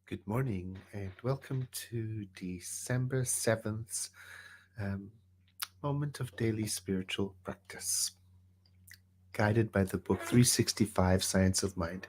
Good morning and welcome to December 7th's um, moment of daily spiritual practice, guided by the book 365 Science of Mind,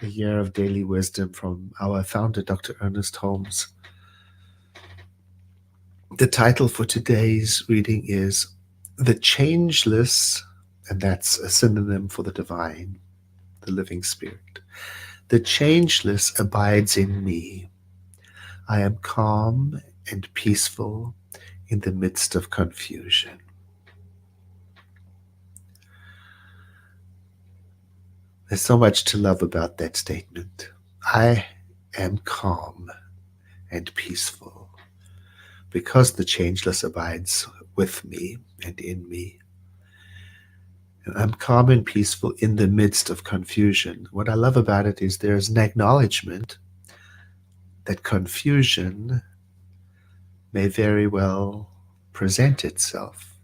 a year of daily wisdom from our founder, Dr. Ernest Holmes. The title for today's reading is The Changeless, and that's a synonym for the divine, the living spirit. The changeless abides in me. I am calm and peaceful in the midst of confusion. There's so much to love about that statement. I am calm and peaceful because the changeless abides with me and in me. And I'm calm and peaceful in the midst of confusion. What I love about it is there's an acknowledgement that confusion may very well present itself.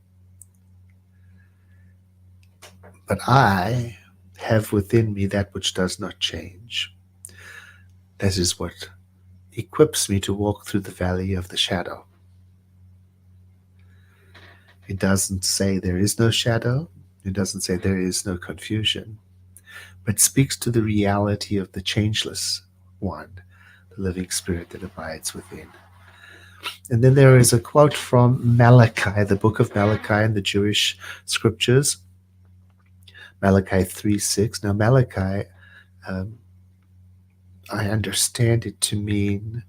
But I have within me that which does not change. That is what equips me to walk through the valley of the shadow. It doesn't say there is no shadow. It doesn't say there is no confusion, but speaks to the reality of the changeless one, the living spirit that abides within. And then there is a quote from Malachi, the book of Malachi in the Jewish scriptures, Malachi 3:6. Now, Malachi, I understand it to mean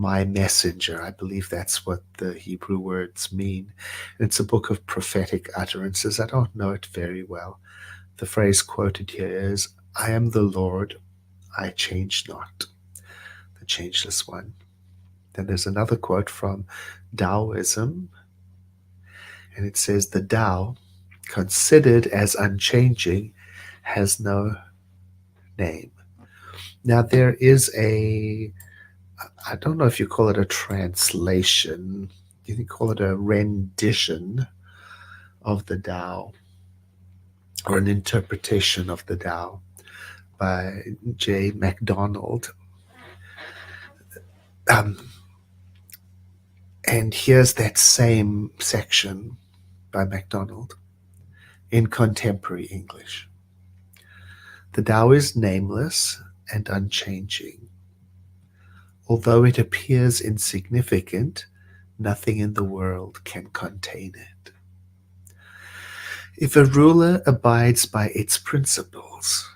my messenger. I believe that's what the Hebrew words mean. It's a book of prophetic utterances. I don't know it very well. The phrase quoted here is, I am the Lord, I change not, the changeless one. Then there's another quote from Taoism, and it says, the Tao, considered as unchanging, has no name. Now there is I don't know if you call it a translation, you can call it a rendition of the Tao, or an interpretation of the Tao by J. MacDonald. And here's that same section by MacDonald in contemporary English. The Tao is nameless and unchanging. Although it appears insignificant, nothing in the world can contain it. If a ruler abides by its principles,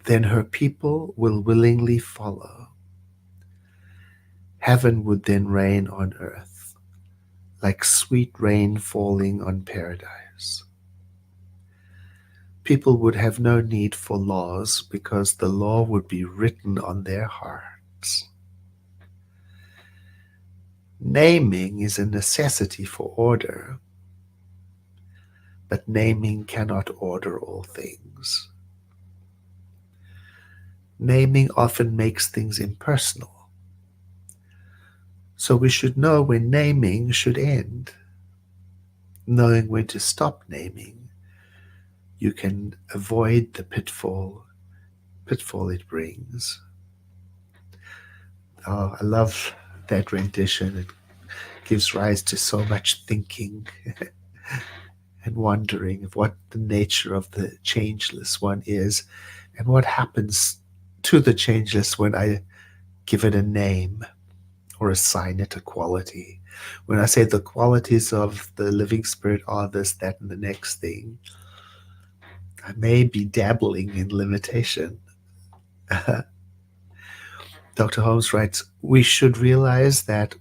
then her people will willingly follow. Heaven would then rain on earth, like sweet rain falling on paradise. People would have no need for laws because the law would be written on their hearts. Naming is a necessity for order, but naming cannot order all things. Naming often makes things impersonal. So we should know when naming should end. Knowing when to stop naming, you can avoid the pitfall it brings. Oh, I love that rendition. It gives rise to so much thinking and wondering of what the nature of the changeless one is and what happens to the changeless when I give it a name or assign it a quality. When I say the qualities of the living spirit are this, that, and the next thing, I may be dabbling in limitation. Dr. Holmes writes, we should realize that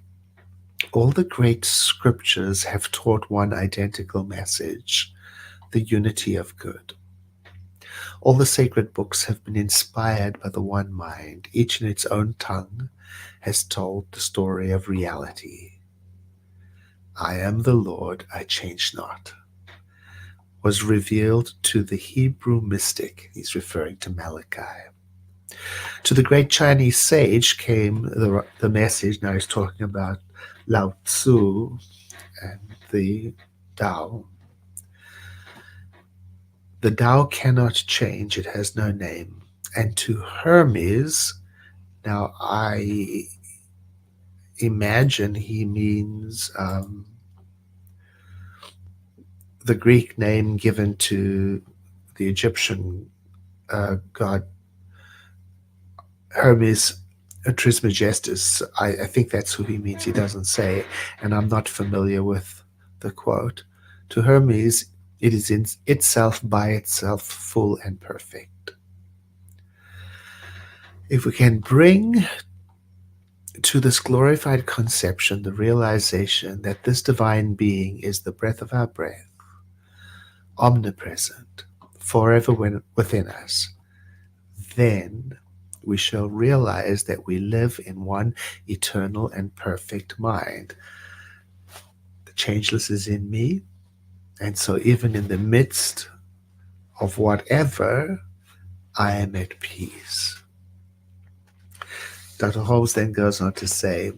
all the great scriptures have taught one identical message, the unity of good. All the sacred books have been inspired by the one mind. Each in its own tongue has told the story of reality. I am the Lord, I change not, was revealed to the Hebrew mystic. He's referring to Malachi. To the great Chinese sage came the message. Now he's talking about Lao Tzu and the Tao. The Tao cannot change. It has no name. And to Hermes, now I imagine he means the Greek name given to the Egyptian god Hermes Trismegistus. I think that's who he means. He doesn't say, and I'm not familiar with the quote. To Hermes, it is in itself by itself full and perfect. If we can bring to this glorified conception the realization that this divine being is the breath of our breath, omnipresent, forever within us, then we shall realize that we live in one eternal and perfect mind. The changeless is in me, and so even in the midst of whatever, I am at peace. Dr. Holmes then goes on to say,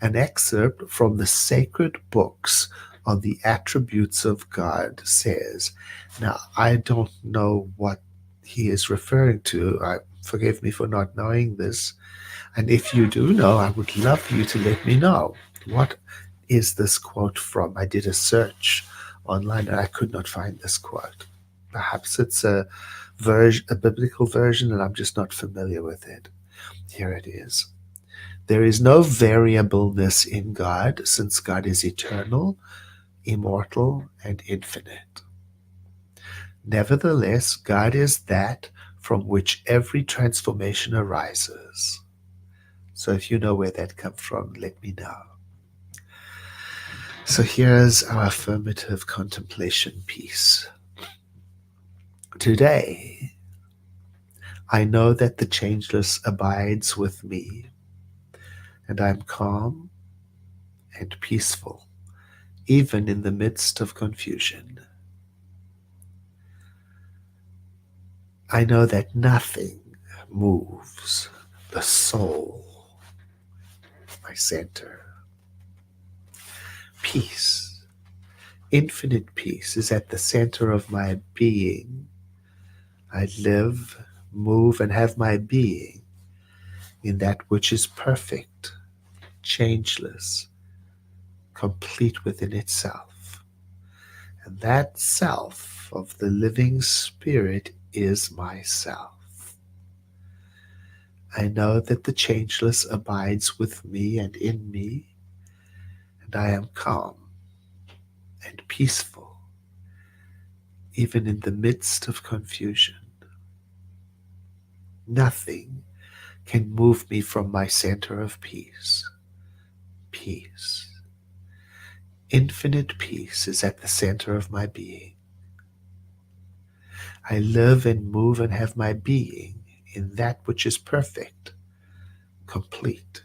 an excerpt from the sacred books on the attributes of God says, now I don't know what he is referring to. Forgive me for not knowing this. And if you do know, I would love you to let me know. What is this quote from? I did a search online and I could not find this quote. Perhaps it's a biblical version, and I'm just not familiar with it. Here it is. There is no variableness in God, since God is eternal, immortal, and infinite. Nevertheless, God is that from which every transformation arises. So if you know where that comes from, let me know. So here's our affirmative contemplation piece. Today, I know that the changeless abides with me, and I am calm and peaceful, even in the midst of confusion. I know that nothing moves the soul, my center. Peace, infinite peace, is at the center of my being. I live, move, and have my being in that which is perfect, changeless, complete within itself. And that self of the living spirit is myself. I know that the changeless abides with me and in me, and I am calm and peaceful, even in the midst of confusion. Nothing can move me from my center of peace. Peace. Infinite peace is at the center of my being. I live and move and have my being in that which is perfect, complete,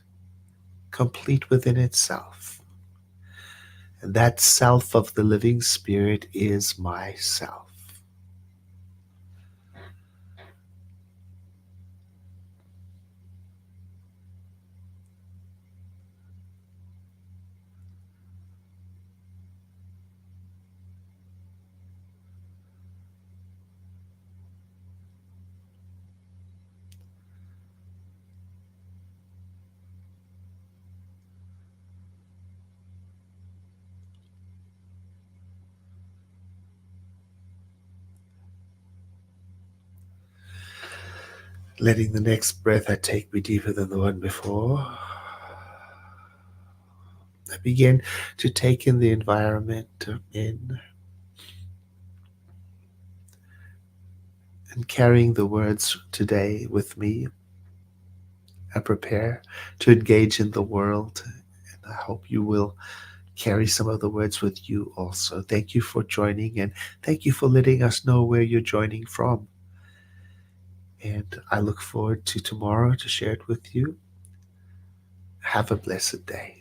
complete within itself. And that self of the living spirit is myself. Letting the next breath I take be deeper than the one before. I begin to take in the environment in and carrying the words today with me. I prepare to engage in the world, and I hope you will carry some of the words with you also. Thank you for joining, and thank you for letting us know where you're joining from. And I look forward to tomorrow to share it with you. Have a blessed day.